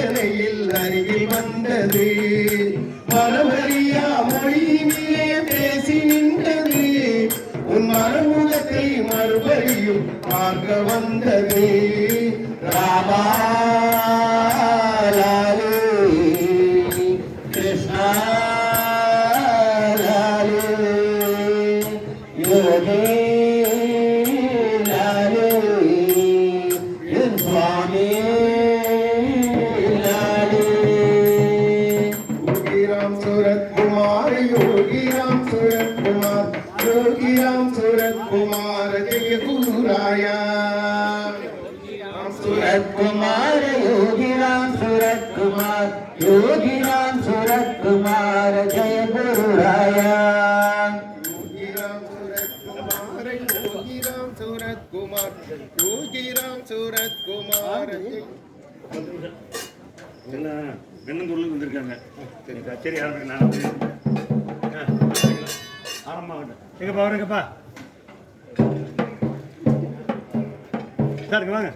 அர்ச்சனையில் அருகில் வந்தது மனமறியா மொழியிலே பேசி நின்றது உன் மனமுகத்தை மறுபடியும் பார்க்க வந்தது ராமா லாலே கிருஷ்ணா லாலே யோகே லாலே சுவாமி லாலே योगी राम सूरत कुमार योगी राम सूरत कुमार योगी राम सूरत कुमार जय गुरु राया सूरत कुमार योगी राम सूरत कुमार योगी राम सूरत कुमार जय गुरु राया योगी राम सूरत कुमार योगी राम सूरत कुमार योगी राम सूरत कुमार என்ன வெண்ணந்தூர்லேருந்து வந்திருக்காங்க சரி கச்சேரி ஆரம்பிக்க நான் ஆரம்பமாகட்டும் எங்கப்பா வரேங்கப்பா சார் இங்கே வாங்க